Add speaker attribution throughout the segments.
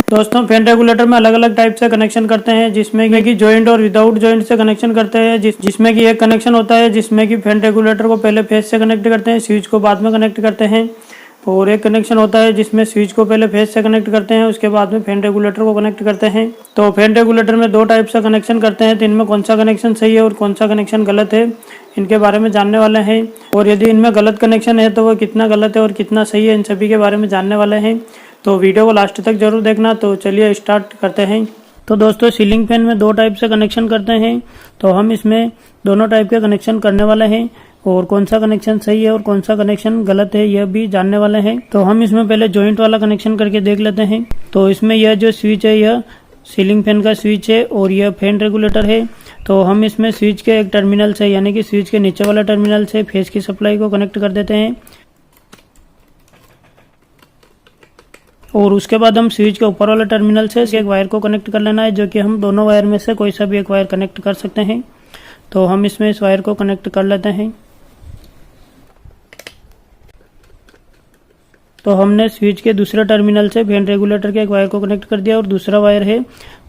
Speaker 1: दोस्तों fan regulator में अलग अलग टाइप से कनेक्शन करते हैं, जिसमें कि जॉइंट और विदाउट जॉइंट से कनेक्शन करते हैं। जिसमें कि एक कनेक्शन होता है जिसमें कि फैन रेगुलेटर को पहले फेस से कनेक्ट करते हैं, स्विच को बाद में कनेक्ट करते हैं। और एक कनेक्शन होता है जिसमें स्विच को पहले फेस से कनेक्ट करते हैं, उसके बाद में फैन रेगुलेटर को कनेक्ट करते हैं। तो फैन रेगुलेटर में दो टाइप से कनेक्शन करते हैं, तो इनमें कौन सा कनेक्शन सही है और कौन सा कनेक्शन गलत है, इनके बारे में जानने वाले हैं। और यदि इनमें गलत कनेक्शन है तो वो कितना गलत है और कितना सही है, इन सभी के बारे में जानने वाले हैं। तो वीडियो को लास्ट तक जरूर देखना। तो चलिए स्टार्ट करते हैं। तो दोस्तों सीलिंग फैन में दो टाइप से कनेक्शन करते हैं, तो हम इसमें दोनों टाइप के कनेक्शन करने वाले हैं। और कौन सा कनेक्शन सही है और कौन सा कनेक्शन गलत है यह भी जानने वाले हैं। तो हम इसमें पहले जॉइंट वाला कनेक्शन करके देख लेते हैं। तो इसमें यह जो स्विच है यह सीलिंग फैन का स्विच है और यह फैन रेगुलेटर है। तो हम इसमें स्विच के एक टर्मिनल से यानी कि स्विच के नीचे वाला टर्मिनल से फेस की सप्लाई को कनेक्ट कर देते हैं। और उसके बाद हम स्विच के ऊपर वाले टर्मिनल से एक वायर को कनेक्ट कर लेना है, जो कि हम दोनों वायर में से कोई सा भी एक वायर कनेक्ट कर सकते हैं। तो हम इसमें इस वायर को कनेक्ट कर लेते हैं। तो हमने स्विच के दूसरे टर्मिनल से फैन रेगुलेटर के एक वायर को कनेक्ट कर दिया और दूसरा वायर है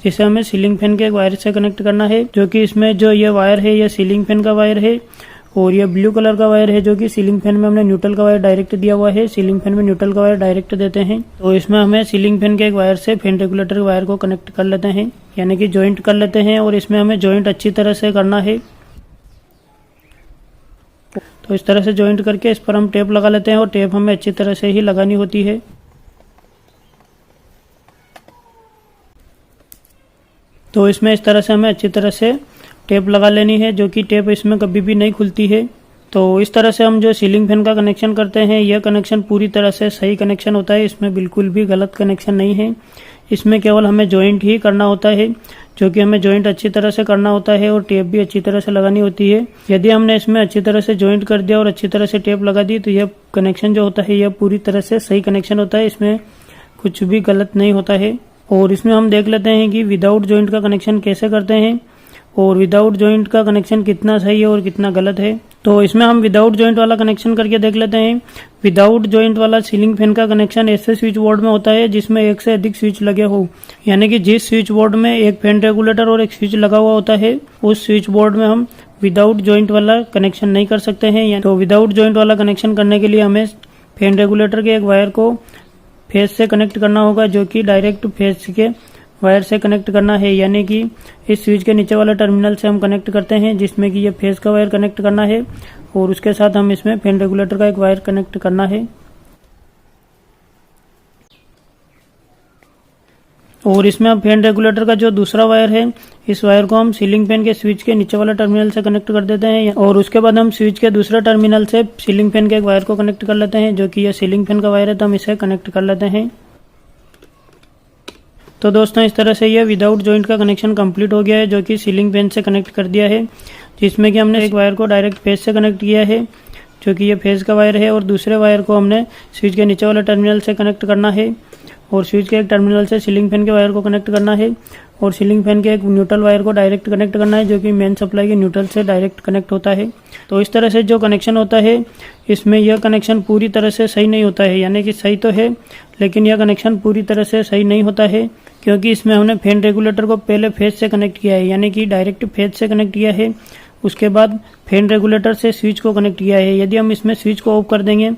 Speaker 1: जिसे हमें सीलिंग फैन के एक वायर से कनेक्ट करना है, जो कि इसमें जो ये वायर है यह सीलिंग फैन का वायर है। और ये ब्लू कलर का वायर है जो कि सीलिंग फैन में हमने न्यूट्रल का वायर डायरेक्ट दिया हुआ है। सीलिंग फैन में न्यूट्रल का वायर डायरेक्ट देते हैं। तो इसमें हमें सीलिंग फैन के एक वायर से फैन रेगुलेटर के वायर को कनेक्ट कर लेते हैं, यानी कि जॉइंट कर लेते हैं। और इसमें हमें जॉइंट अच्छी तरह से करना है। तो इस तरह से जॉइंट करके इस पर हम टेप लगा लेते हैं और टेप हमें अच्छी तरह से ही लगानी होती है। तो इसमें इस तरह से हमें अच्छी तरह से टेप लगा लेनी है, जो कि टेप इसमें कभी भी नहीं खुलती है। तो इस तरह से हम जो सीलिंग फैन का कनेक्शन करते हैं यह कनेक्शन पूरी तरह से सही कनेक्शन होता है, इसमें बिल्कुल भी गलत कनेक्शन नहीं है। इसमें केवल हमें जॉइंट ही करना होता है, जो कि हमें जॉइंट अच्छी तरह से करना होता है और टेप भी अच्छी तरह से लगानी होती है। यदि हमने इसमें अच्छी तरह से जॉइंट कर दिया और अच्छी तरह से टेप लगा दी तो यह कनेक्शन जो होता है यह पूरी तरह से सही कनेक्शन होता है, इसमें कुछ भी गलत नहीं होता है। और इसमें हम देख लेते हैं कि विदाउट जॉइंट का कनेक्शन कैसे करते हैं और विदाउट जॉइंट का कनेक्शन कितना सही है और कितना गलत है। तो इसमें हम विदाउट जॉइंट वाला कनेक्शन करके देख लेते हैं। विदाउट जॉइंट वाला सीलिंग फैन का कनेक्शन ऐसे स्विच बोर्ड में होता है जिसमें एक से अधिक स्विच लगे हो, यानी कि जिस स्विच बोर्ड में एक फैन रेगुलेटर और एक स्विच लगा हुआ होता है उस स्विच बोर्ड में हम विदाउट जॉइंट वाला कनेक्शन नहीं कर सकते हैं। तो विदाउट जॉइंट वाला कनेक्शन करने के लिए हमें फैन रेगुलेटर के एक वायर को फेस से कनेक्ट करना होगा, जो कि डायरेक्ट फेस के वायर से कनेक्ट करना है, यानी कि इस स्विच के नीचे वाला टर्मिनल से हम कनेक्ट करते हैं जिसमें कि ये फेस का वायर कनेक्ट करना है और उसके साथ हम इसमें फैन रेगुलेटर का एक वायर कनेक्ट करना है। और इसमें अब फैन रेगुलेटर का जो दूसरा वायर है इस वायर को हम सीलिंग फैन के स्विच के नीचे वाला टर्मिनल से कनेक्ट कर देते हैं और उसके बाद हम स्विच के दूसरे टर्मिनल से सीलिंग फैन के एक वायर को कनेक्ट कर लेते हैं, जो कि यह सीलिंग फैन का वायर है, तो हम इसे कनेक्ट कर लेते हैं। तो दोस्तों इस तरह से यह विदाउट जॉइंट का कनेक्शन कंप्लीट हो गया है, जो कि सीलिंग फैन से कनेक्ट कर दिया है, जिसमें कि हमने एक वायर को डायरेक्ट फेस से कनेक्ट किया है, जो कि ये फेस का वायर है। और दूसरे वायर को हमने स्विच के नीचे वाले टर्मिनल से कनेक्ट करना है और स्विच के एक टर्मिनल से सीलिंग फैन के वायर को कनेक्ट करना है और सीलिंग फैन के एक न्यूट्रल वायर को डायरेक्ट कनेक्ट करना है, जो कि मेन सप्लाई के न्यूट्रल से डायरेक्ट कनेक्ट होता है। तो इस तरह से जो कनेक्शन होता है इसमें यह कनेक्शन पूरी तरह से सही नहीं होता है, यानी कि सही तो है लेकिन यह कनेक्शन पूरी तरह से सही नहीं होता है, क्योंकि इसमें हमने फैन रेगुलेटर को पहले फेस से कनेक्ट किया है, यानी कि डायरेक्ट फेस से कनेक्ट किया है, उसके बाद फैन रेगुलेटर से स्विच को कनेक्ट किया है। यदि हम इसमें स्विच को ऑफ कर देंगे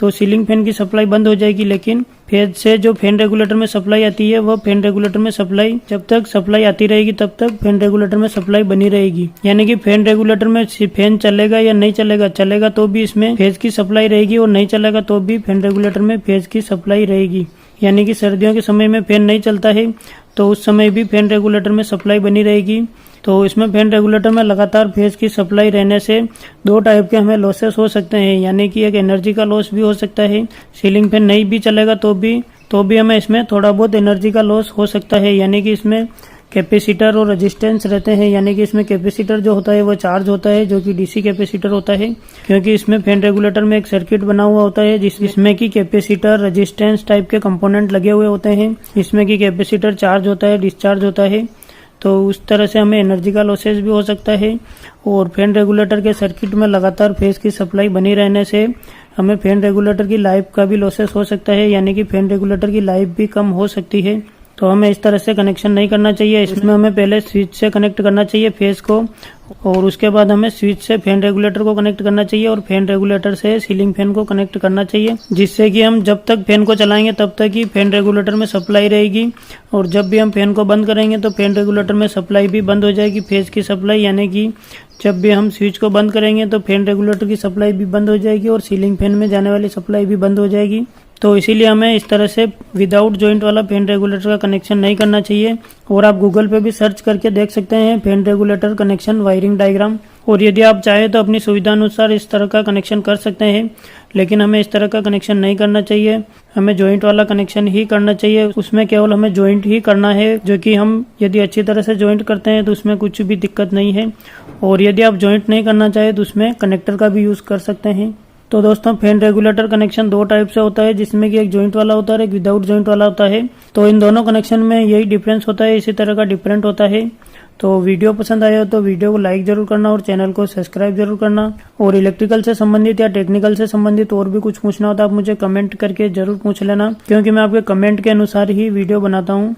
Speaker 1: तो सीलिंग फैन की सप्लाई बंद हो जाएगी, लेकिन फेज से जो फैन रेगुलेटर में सप्लाई आती है वह फैन रेगुलेटर में सप्लाई जब तक सप्लाई आती रहेगी तब तक फैन रेगुलेटर में सप्लाई बनी रहेगी, यानी कि फैन रेगुलेटर में फैन चलेगा या नहीं चलेगा, चलेगा तो भी इसमें फेज की सप्लाई रहेगी और नहीं चलेगा तो भी फैन रेगुलेटर में फेज की सप्लाई रहेगी। यानी कि सर्दियों के समय में फैन नहीं चलता है तो उस समय भी फैन रेगुलेटर में सप्लाई बनी रहेगी। तो इसमें फैन रेगुलेटर में लगातार फेज की सप्लाई रहने से दो टाइप के हमें लॉसेस हो सकते हैं, यानी कि एक एनर्जी का लॉस भी हो सकता है। सीलिंग फैन नहीं भी चलेगा तो भी हमें इसमें थोड़ा बहुत एनर्जी का लॉस हो सकता है, यानी कि इसमें कैपेसिटर और रेजिस्टेंस रहते हैं, यानी कि इसमें कैपेसिटर जो होता है वो चार्ज होता है, जो कि डीसी कैपेसिटर होता है, क्योंकि इसमें फैन रेगुलेटर में एक सर्किट बना हुआ होता है जिसमें कि कैपेसिटर रेजिस्टेंस टाइप के कंपोनेंट लगे हुए होते हैं, इसमें कि कैपेसिटर चार्ज होता है, डिस्चार्ज होता है। तो उस तरह से हमें एनर्जी का लॉसेस भी हो सकता है। और फैन रेगुलेटर के सर्किट में लगातार फेज की सप्लाई बनी रहने से हमें फैन रेगुलेटर की लाइफ का भी लॉसेस हो सकता है, यानी कि फैन रेगुलेटर की लाइफ भी कम हो सकती है। तो हमें इस तरह से कनेक्शन नहीं करना चाहिए। इसमें हमें पहले स्विच से कनेक्ट करना चाहिए फेस को, और उसके बाद हमें स्विच से फैन रेगुलेटर को कनेक्ट करना चाहिए और फैन रेगुलेटर से सीलिंग फैन को कनेक्ट करना चाहिए, जिससे कि हम जब तक फैन को चलाएंगे तब तक ही फैन रेगुलेटर में सप्लाई रहेगी, और जब भी हम फैन को बंद करेंगे तो फैन रेगुलेटर में सप्लाई भी बंद हो जाएगी, फेस की सप्लाई, यानी कि जब भी हम स्विच को बंद करेंगे तो फैन रेगुलेटर की सप्लाई भी बंद हो जाएगी और सीलिंग फैन में जाने वाली सप्लाई भी बंद हो जाएगी। तो इसीलिए हमें इस तरह से विदाउट जॉइंट वाला फैन रेगुलेटर का कनेक्शन नहीं करना चाहिए। और आप गूगल पे भी सर्च करके देख सकते हैं fan regulator connection wiring diagram, और यदि आप चाहें तो अपनी सुविधा अनुसार इस तरह का कनेक्शन कर सकते हैं, लेकिन हमें इस तरह का कनेक्शन नहीं करना चाहिए। हमें जॉइंट वाला कनेक्शन ही करना चाहिए। उसमें केवल हमें जॉइंट ही करना है, जो कि हम यदि अच्छी तरह से जॉइंट करते हैं तो उसमें कुछ भी दिक्कत नहीं है। और यदि आप जॉइंट नहीं करना चाहें तो उसमें कनेक्टर का भी यूज कर सकते हैं। तो दोस्तों, फैन रेगुलेटर कनेक्शन दो टाइप से होता है, जिसमें कि एक जॉइंट वाला होता है और एक विदाउट जॉइंट वाला होता है। तो इन दोनों कनेक्शन में यही डिफरेंस होता है, इसी तरह का डिफरेंट होता है। तो वीडियो पसंद आया हो तो वीडियो को लाइक जरूर करना और चैनल को सब्सक्राइब जरूर करना। और इलेक्ट्रिकल से संबंधित या टेक्निकल से संबंधित और भी कुछ पूछना हो तो आप मुझे कमेंट करके जरूर पूछ लेना, क्योंकि मैं आपके कमेंट के अनुसार ही वीडियो बनाता हूँ।